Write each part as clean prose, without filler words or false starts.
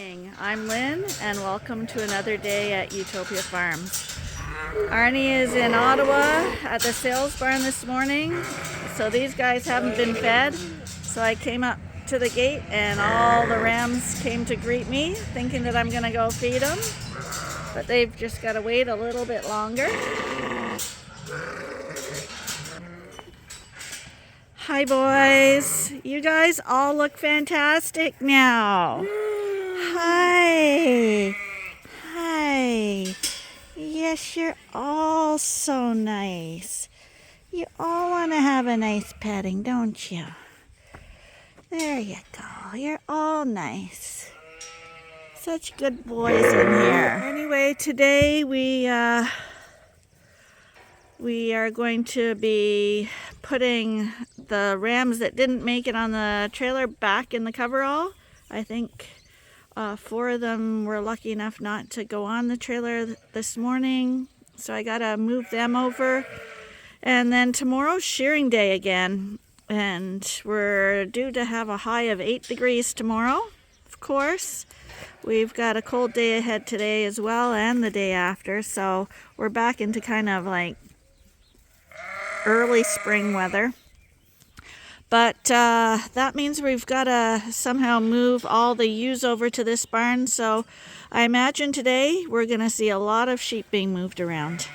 Morning. I'm Lynn and welcome to another day at Ewetopia Farms. Arnie is in Ottawa at the sales barn this morning, so these guys haven't been fed. So I came up to the gate and all the rams came to greet me, thinking that I'm going to go feed them, but they've just got to wait a little bit longer. Hi boys, you guys all look fantastic now. Hi. Hi. Yes, you're all so nice. You all want to have a nice petting, don't you? There you go. You're all nice. Such good boys in here. Anyway, today we are going to be putting the rams that didn't make it on the trailer back in the coverall. I think 4 of them were lucky enough not to go on the trailer this morning, so I gotta move them over. And then tomorrow's shearing day again, and we're due to have a high of 8 degrees tomorrow. Of course, we've got a cold day ahead today as well, and the day after, so we're back into kind of like early spring weather. But that means we've got to somehow move all the ewes over to this barn. So I imagine today we're going to see a lot of sheep being moved around.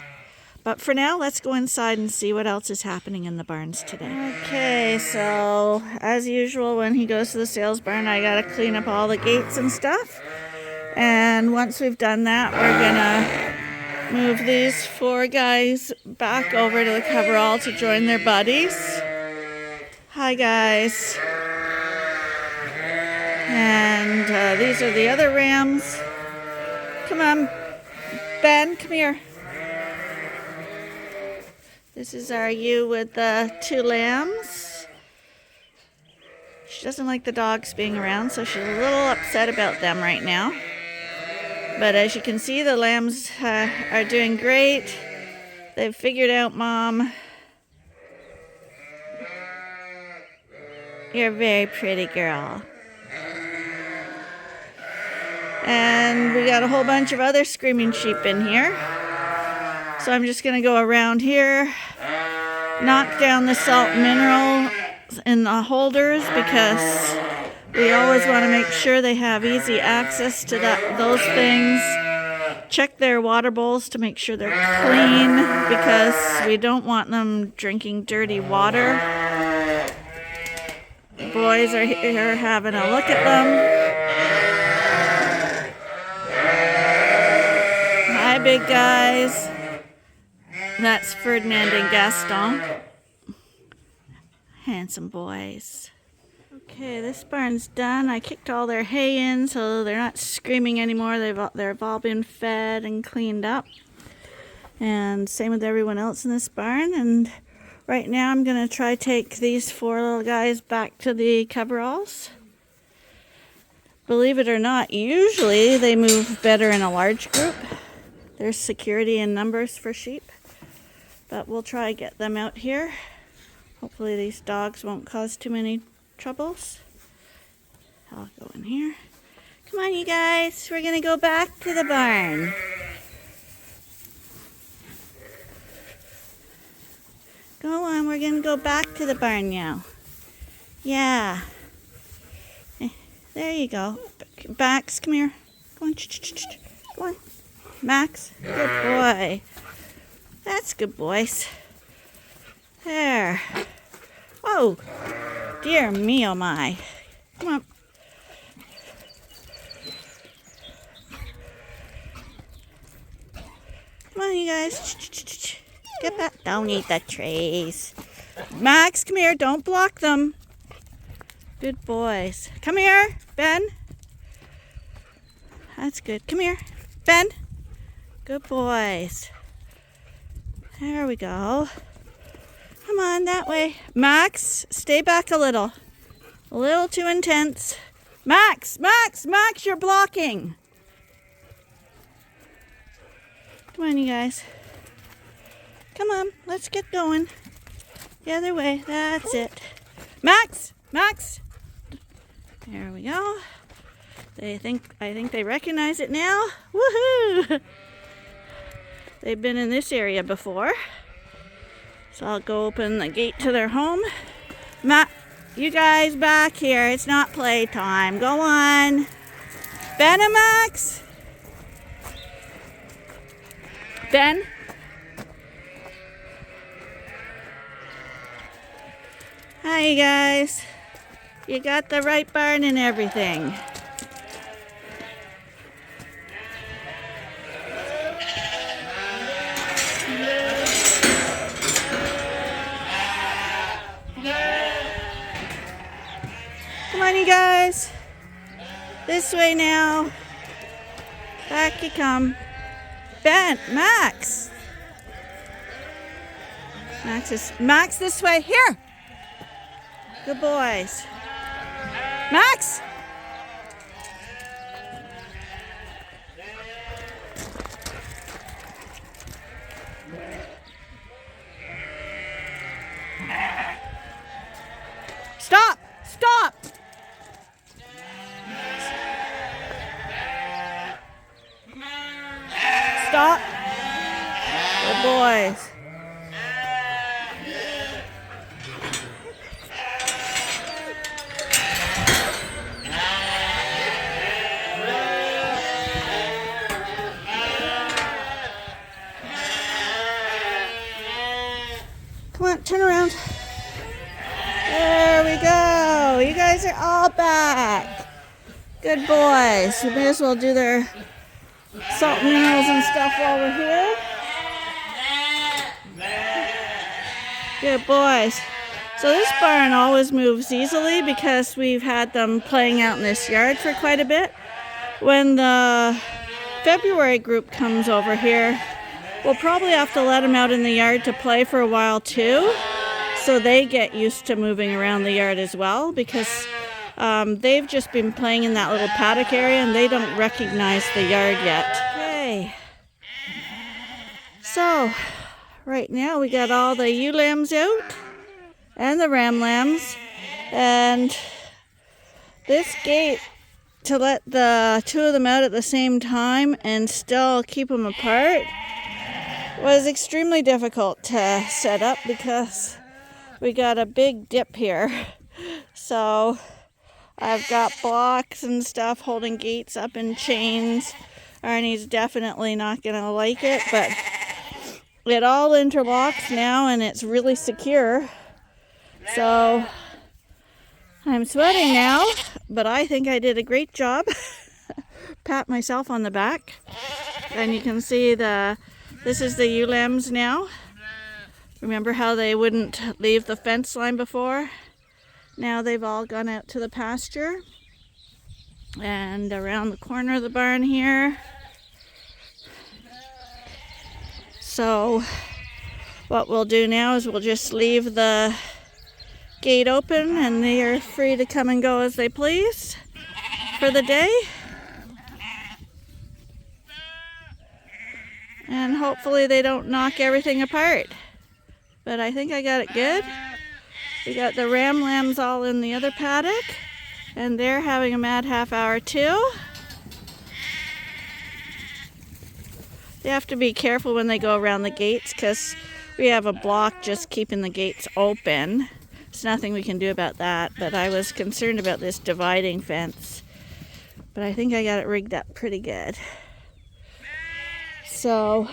But for now, let's go inside and see what else is happening in the barns today. Okay, so as usual, when he goes to the sales barn, I got to clean up all the gates and stuff. And once we've done that, we're going to move these 4 guys back over to the coverall to join their buddies. Hi guys. And these are the other rams. Come on, Ben, come here. This is our ewe with the 2 lambs. She doesn't like the dogs being around, so she's a little upset about them right now. But as you can see, the lambs are doing great. They've figured out Mom. You're a very pretty girl. And we got a whole bunch of other screaming sheep in here. So I'm just going to go around here, knock down the salt mineral in the holders, because we always want to make sure they have easy access to those things. Check their water bowls to make sure they're clean, because we don't want them drinking dirty water. The boys are here having a look at them. Hi, big guys. That's Ferdinand and Gaston. Handsome boys. Okay, this barn's done. I kicked all their hay in so they're not screaming anymore. They've all been fed and cleaned up. And same with everyone else in this barn. And right now I'm going to try to take these 4 little guys back to the coveralls. Believe it or not, usually they move better in a large group. There's security in numbers for sheep. But we'll try to get them out here. Hopefully these dogs won't cause too many troubles. I'll go in here. Come on, you guys. We're going to go back to the barn. Go on, we're going to go back to the barn now. Yeah. There you go. Max, come here. Go on. Go on. Max, good boy. That's good, boys. There. Oh, dear me, oh my. Come on. Come on, you guys. Get back. Don't eat the trees. Max, come here. Don't block them. Good boys. Come here, Ben. That's good. Come here, Ben. Good boys. There we go. Come on, that way. Max, stay back a little. A little too intense. Max, you're blocking. Come on, you guys. Come on, let's get going. The other way, that's it. Max! There we go. I think they recognize it now. Woohoo! They've been in this area before. So I'll go open the gate to their home. You guys back here. It's not playtime. Go on. Ben and Max? Ben? Hi, you guys. You got the right barn and everything. Come on, you guys. This way now. Back you come. Ben, Max. Max this way. Here. Good boys. Max. Stop. Stop. Stop. Good boys. Come on, turn around. There we go. You guys are all back. Good boys. We may as well do their salt minerals and stuff while we're here. Good boys. So this barn always moves easily because we've had them playing out in this yard for quite a bit. When the February group comes over here, we'll probably have to let them out in the yard to play for a while too, so they get used to moving around the yard as well, because they've just been playing in that little paddock area and they don't recognize the yard yet. Okay. So, right now we got all the ewe lambs out and the ram lambs, and this gate to let the two of them out at the same time and still keep them apart was extremely difficult to set up because we got a big dip here. So I've got blocks and stuff holding gates up in chains. Arnie's definitely not going to like it, but it all interlocks now and it's really secure. So I'm sweating now, but I think I did a great job. Pat myself on the back. And you can see this is the ewe lambs now. Remember how they wouldn't leave the fence line before? Now they've all gone out to the pasture. And around the corner of the barn here. So what we'll do now is we'll just leave the gate open and they are free to come and go as they please for the day. And hopefully they don't knock everything apart. But I think I got it good. We got the ram lambs all in the other paddock. And they're having a mad half hour too. They have to be careful when they go around the gates because we have a block just keeping the gates open. There's nothing we can do about that. But I was concerned about this dividing fence. But I think I got it rigged up pretty good. So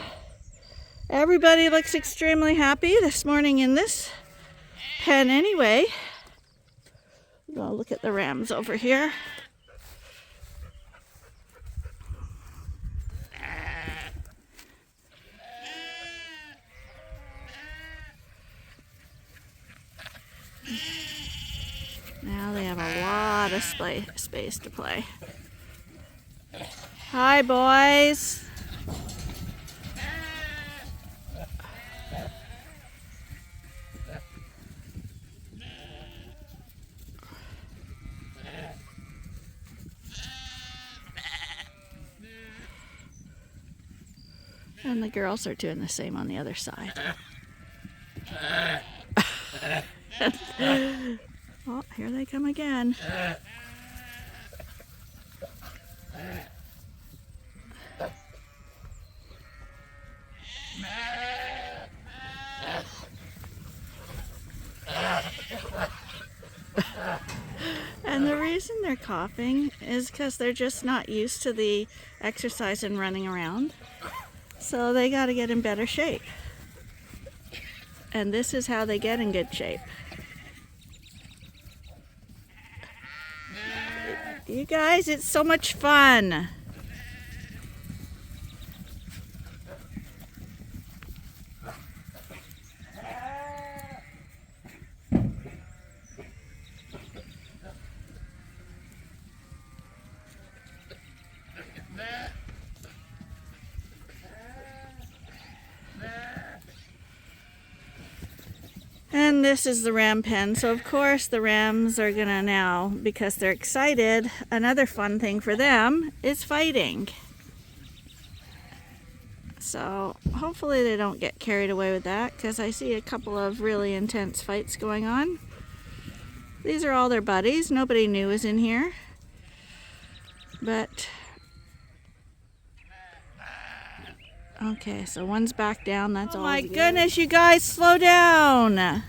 everybody looks extremely happy this morning in this pen anyway. I'll look at the rams over here. Now they have a lot of space to play. Hi, boys. And the girls are doing the same on the other side. Oh, here they come again. And the reason they're coughing is because they're just not used to the exercise and running around. So they got to get in better shape. And this is how they get in good shape. You guys, it's so much fun. And this is the ram pen. So of course the rams are gonna now, because they're excited, another fun thing for them is fighting. So hopefully they don't get carried away with that, because I see a couple of really intense fights going on. These are all their buddies. Nobody new is in here. But okay, so one's back down. That's all. Oh my goodness, you guys, slow down.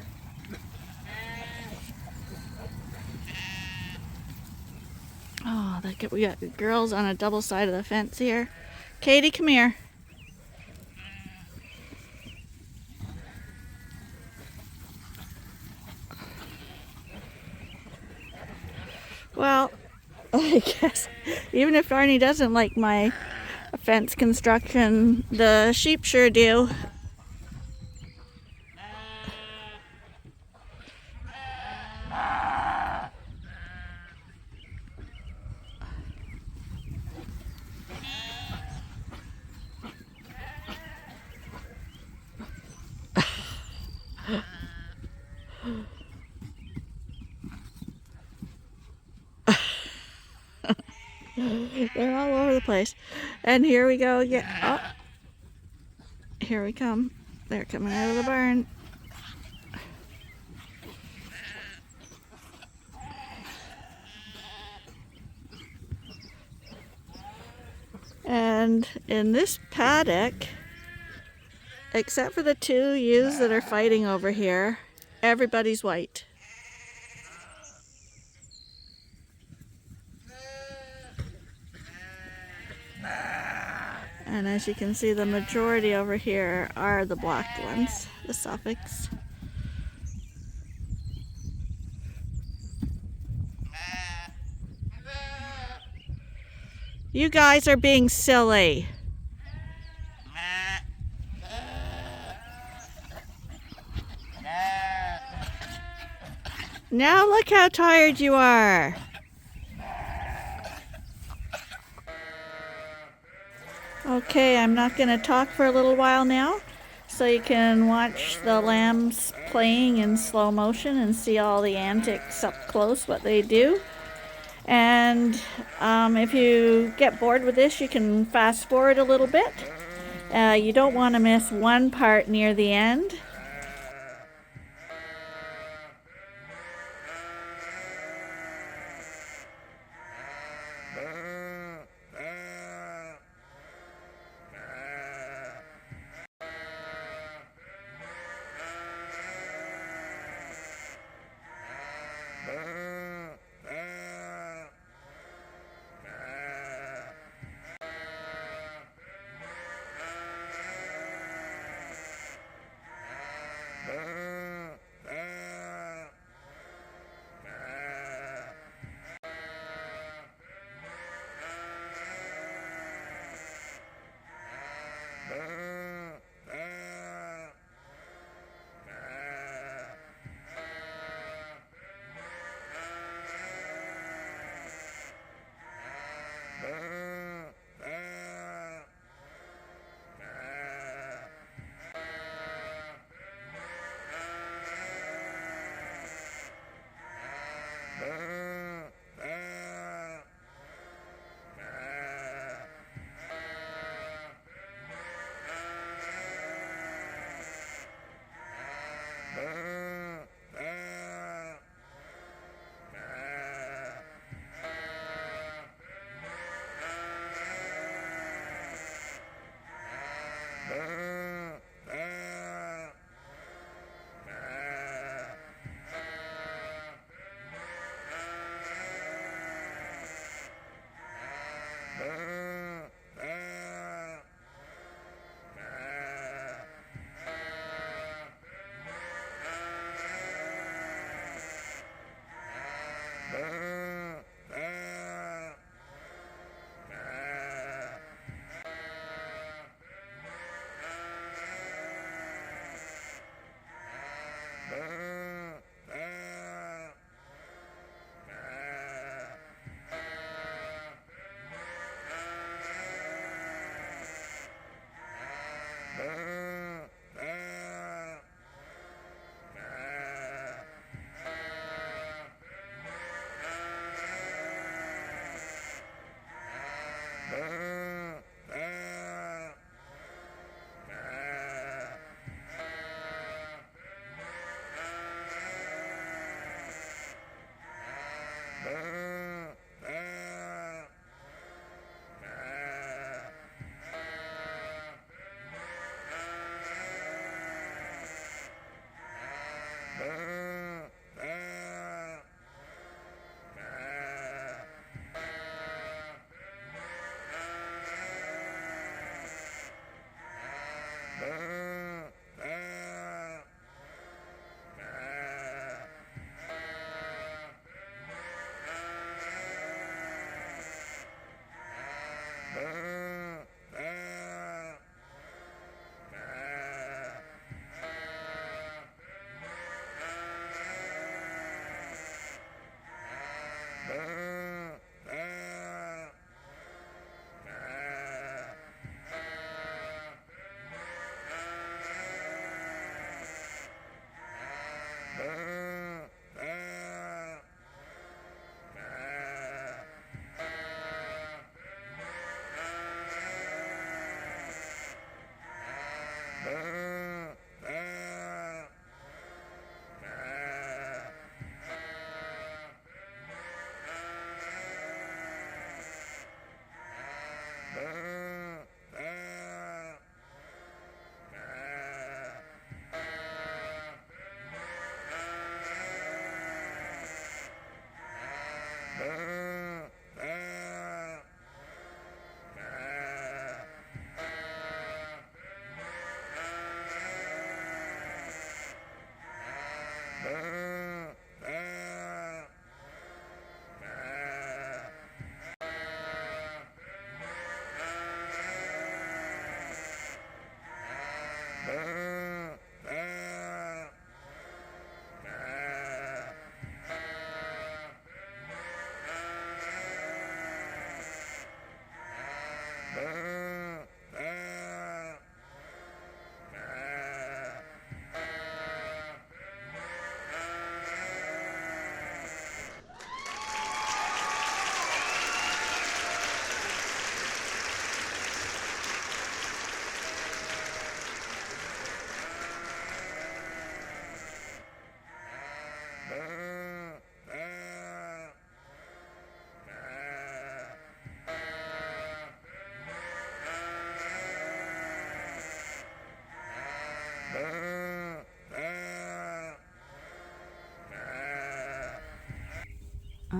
Oh, we got girls on a double side of the fence here. Katie, come here. Well, I guess even if Arnie doesn't like my fence construction, the sheep sure do. They're all over the place. And here we go again. Oh, here we come. They're coming out of the barn. And in this paddock, except for the two ewes that are fighting over here, everybody's white. And as you can see, the majority over here are the black ones, the Suffolks. You guys are being silly. Now look how tired you are. Okay, I'm not going to talk for a little while now, so you can watch the lambs playing in slow motion and see all the antics up close, what they do. And if you get bored with this, you can fast forward a little bit. You don't want to miss one part near the end.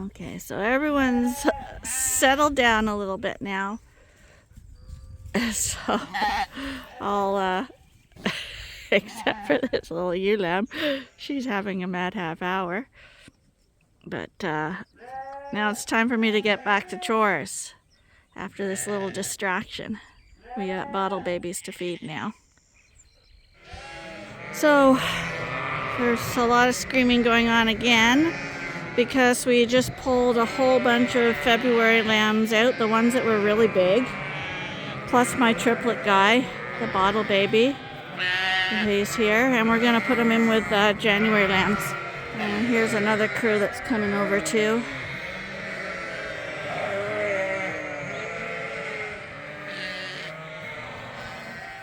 Okay, so everyone's settled down a little bit now. So I'll except for this little ewe lamb, she's having a mad half hour. But now it's time for me to get back to chores after this little distraction. We got bottle babies to feed now. So there's a lot of screaming going on again because we just pulled a whole bunch of February lambs out, the ones that were really big, plus my triplet guy, the bottle baby. He's here, and we're going to put him in with January lambs. And here's another crew that's coming over too.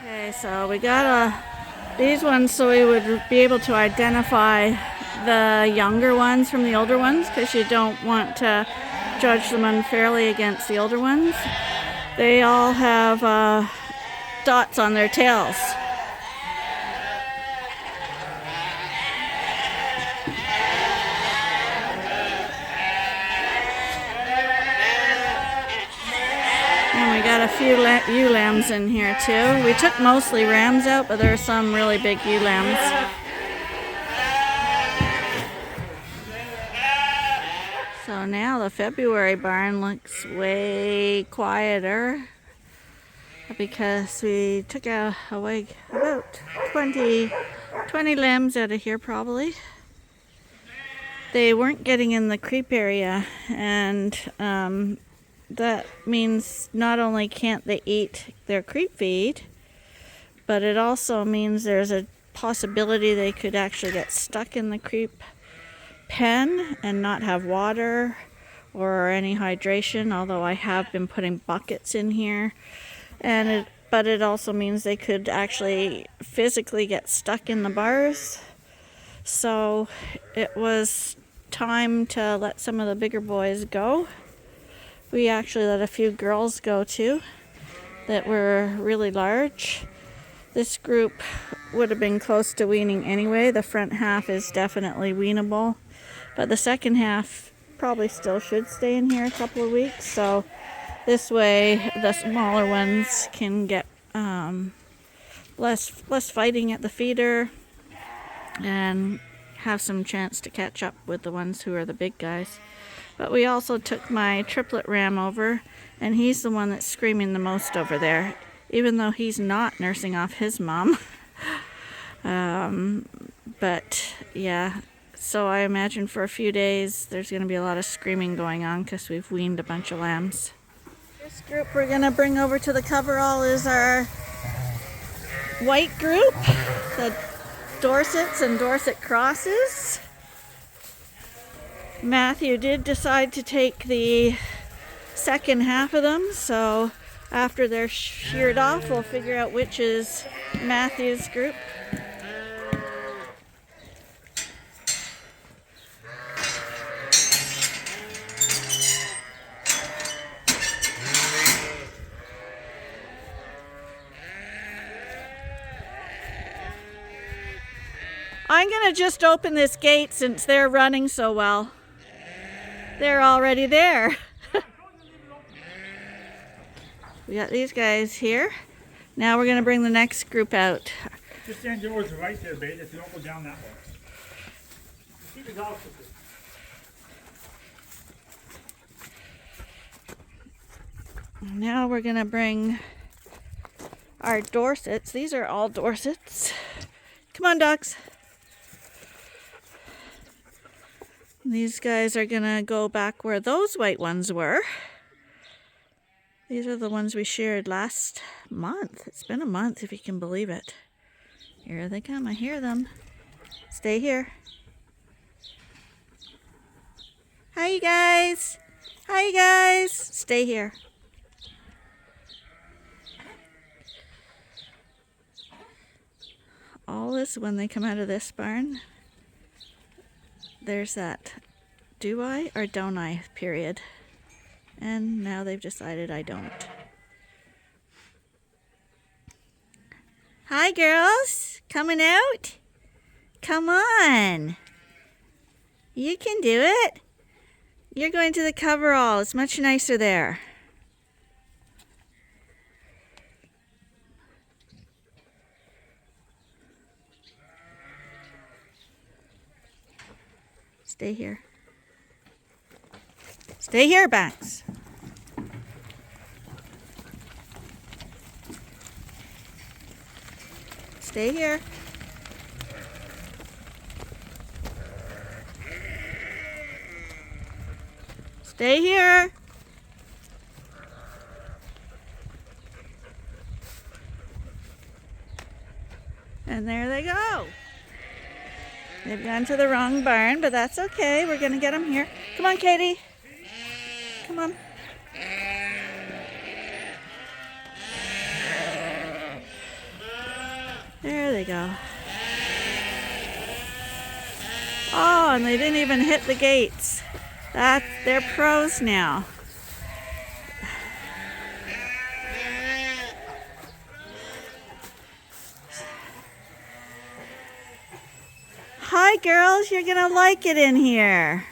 Okay, so we got these ones so we would be able to identify the younger ones from the older ones, because you don't want to judge them unfairly against the older ones. They all have dots on their tails. And we got a few ewe lambs in here too. We took mostly rams out, but there are some really big ewe lambs. So now the February barn looks way quieter because we took away about 20 lambs out of here probably. They weren't getting in the creep area, and that means not only can't they eat their creep feed, but it also means there's a possibility they could actually get stuck in the creep pen and not have water or any hydration, although I have been putting buckets in here. But it also means they could actually physically get stuck in the bars. So it was time to let some of the bigger boys go. We actually let a few girls go too that were really large. This group would have been close to weaning anyway. The front half is definitely weanable, but the second half probably still should stay in here a couple of weeks. So this way the smaller ones can get less fighting at the feeder and have some chance to catch up with the ones who are the big guys. But we also took my triplet ram over, and he's the one that's screaming the most over there, even though he's not nursing off his mom. But yeah, so I imagine for a few days there's going to be a lot of screaming going on because we've weaned a bunch of lambs. This group we're going to bring over to the coverall is our white group, the Dorsets and Dorset crosses. Matthew did decide to take the second half of them, so after they're sheared off, we'll figure out which is Matthew's group. I'm going to just open this gate since they're running so well. They're already there. We got these guys here. Now we're going to bring the next group out. Just stand yours right there, babe, if you don't go down that way. Keep it off with it. Now we're going to bring our Dorsets. These are all Dorsets. Come on, dogs. These guys are going to go back where those white ones were. These are the ones we sheared last month. It's been a month, if you can believe it. Here they come. I hear them. Stay here. Hi, you guys. Hi, you guys. Stay here. All this, when they come out of this barn, there's that do I or don't I period. And now they've decided I don't. Hi, girls. Coming out? Come on. You can do it. You're going to the coverall. It's much nicer there. Stay here. Stay here, Bax. Stay here. Stay here. And there they go. They've gone to the wrong barn, but that's okay. We're going to get them here. Come on, Katie. Come on. There they go. Oh, and they didn't even hit the gates. They're pros now. Hi, girls. You're going to like it in here.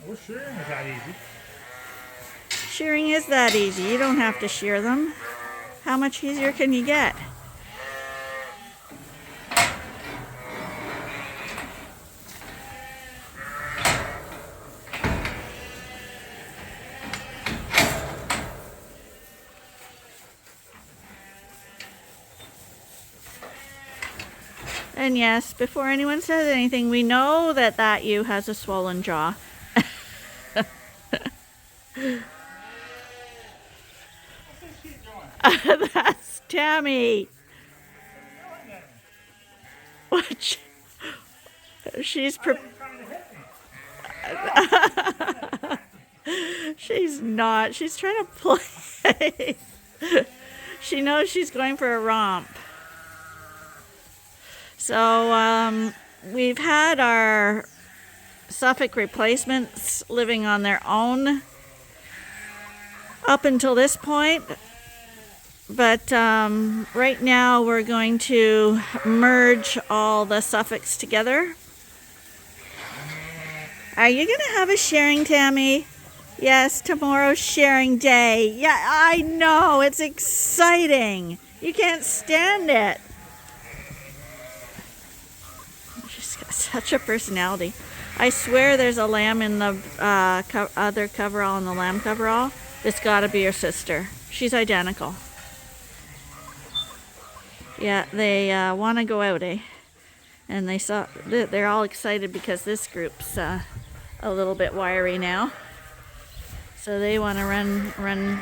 Well, shearing is that easy. Shearing is that easy. You don't have to shear them. How much easier can you get? And yes, before anyone says anything, we know that that ewe has a swollen jaw. That's Tammy. What? She's she's not. She's trying to play. She knows she's going for a romp. So we've had our Suffolk replacements living on their own up until this point. But right now we're going to merge all the Suffolks together. Are you going to have a shearing, Tammy? Yes, tomorrow's shearing day. Yeah, I know. It's exciting. You can't stand it. She's got such a personality. I swear there's a lamb in the other coverall and the lamb coverall. It's got to be her sister. She's identical. Yeah, they want to go out, eh? And they're all excited because this group's a little bit wiry now. So they want to run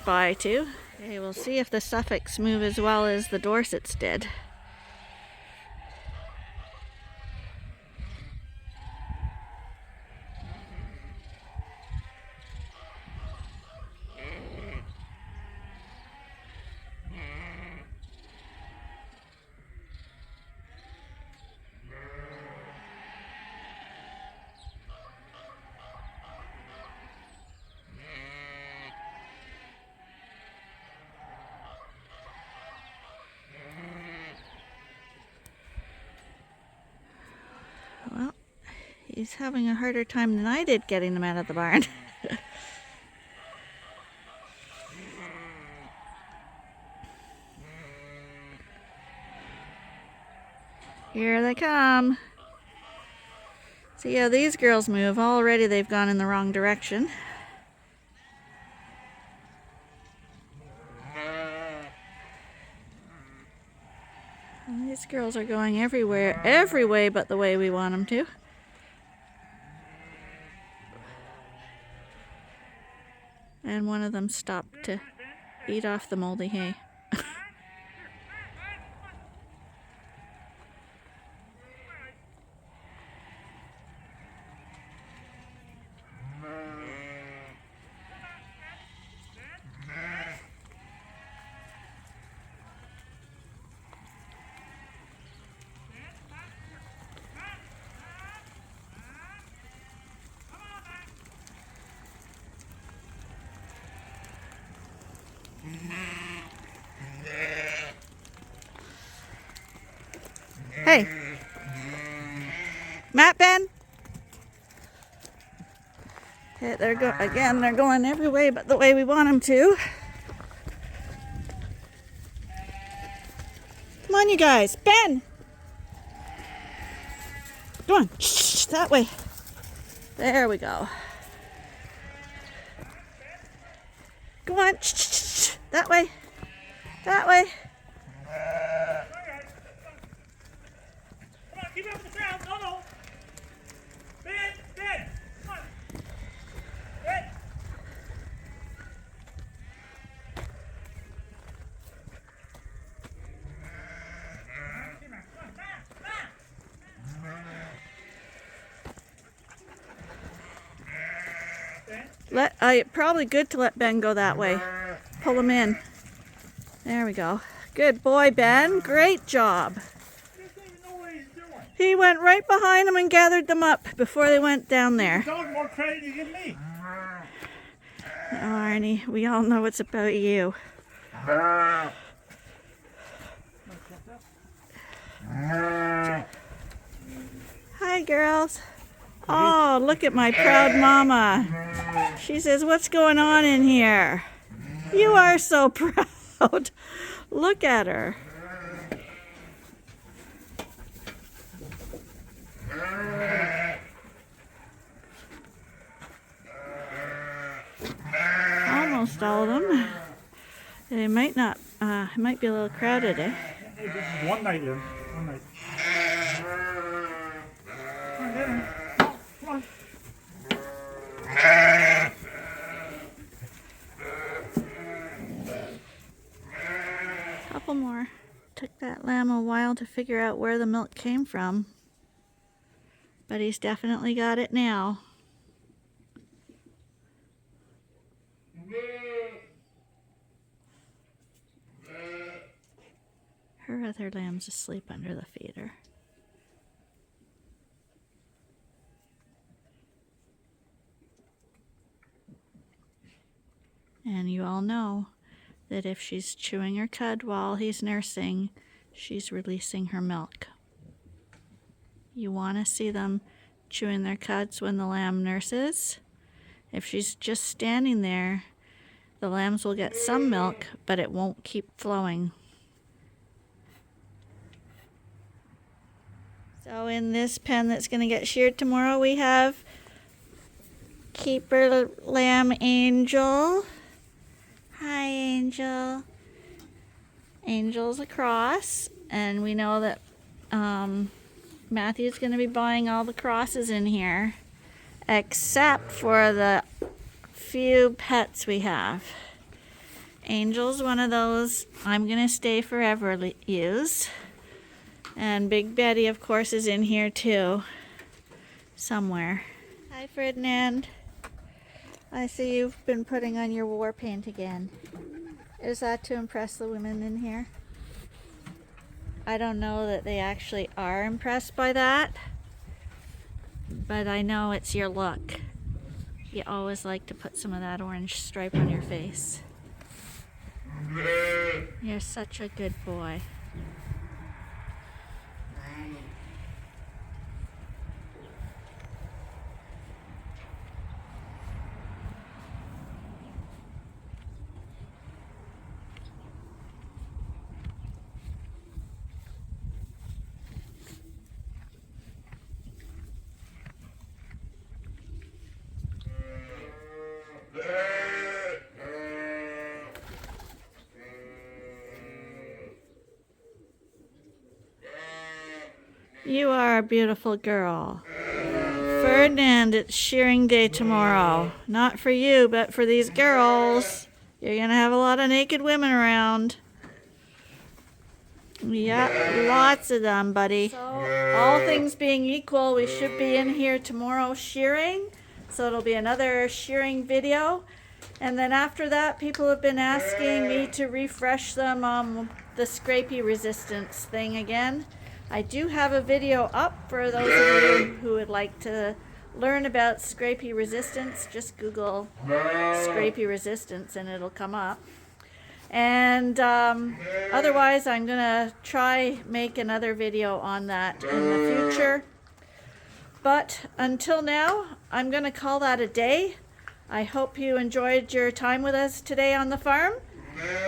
by too. Okay, we'll see if the Suffolks move as well as the Dorsets did. Well, he's having a harder time than I did getting them out of the barn. Here they come. See how these girls move. Already they've gone in the wrong direction. And these girls are going everywhere, every way but the way we want them to. And one of them stopped to eat off the moldy hay. Hey, Matt, Ben. Okay, they're going every way but the way we want them to. Come on, you guys, Ben. Go on, shh, that way. There we go. Go on, shh, that way. That way. Keep up the ground. No. Ben. Come on. Ben. Probably good to let Ben go that way. Pull him in. There we go. Good boy, Ben. Great job. He went right behind them and gathered them up before they went down there. Dog more credit you give me. Oh, Arnie, we all know it's about you. Hi, girls. Oh, look at my proud mama. She says, "What's going on in here?" You are so proud. Look at her. Almost all of them. It might not. It might be a little crowded, eh? This is one night in. One night. couple more. Took that lamb a while to figure out where the milk came from, but he's definitely got it now. Her other lamb's asleep under the feeder. And you all know that if she's chewing her cud while he's nursing, she's releasing her milk. You want to see them chewing their cuds when the lamb nurses. If she's just standing there, the lambs will get some milk, but it won't keep flowing. So in this pen that's going to get sheared tomorrow, we have keeper lamb Angel. Hi, Angel. Angel's across, and we know that Matthew's going to be buying all the crosses in here, except for the few pets we have. Angel's one of those I'm going to stay forever ewes. And Big Betty, of course, is in here too, somewhere. Hi, Ferdinand. I see you've been putting on your war paint again. Is that to impress the women in here? I don't know that they actually are impressed by that, but I know it's your look. You always like to put some of that orange stripe on your face. You're such a good boy. You are a beautiful girl. Ferdinand, it's shearing day tomorrow. Not for you, but for these girls. You're going to have a lot of naked women around. Yeah, lots of them, buddy. So, all things being equal, we should be in here tomorrow shearing. So it'll be another shearing video. And then after that, people have been asking me to refresh them on the scrapie resistance thing again. I do have a video up for those of you who would like to learn about scrapie resistance. Just Google scrapie resistance and it'll come up. And otherwise, I'm going to try make another video on that in the future. But until now, I'm going to call that a day. I hope you enjoyed your time with us today on the farm.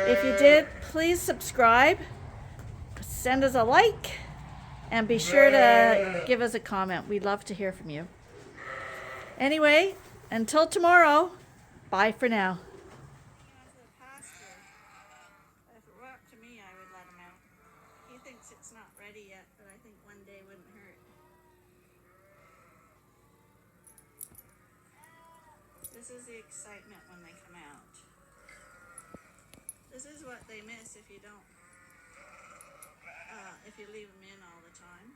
If you did, please subscribe, send us a like, and be sure to give us a comment. We'd love to hear from you. Anyway, until tomorrow, bye for now. If it were up to me, I would let him out. He thinks it's not ready yet, but I think one day wouldn't hurt. This is the excitement when they come out. This is what they miss if you don't, if you leave them in all the time.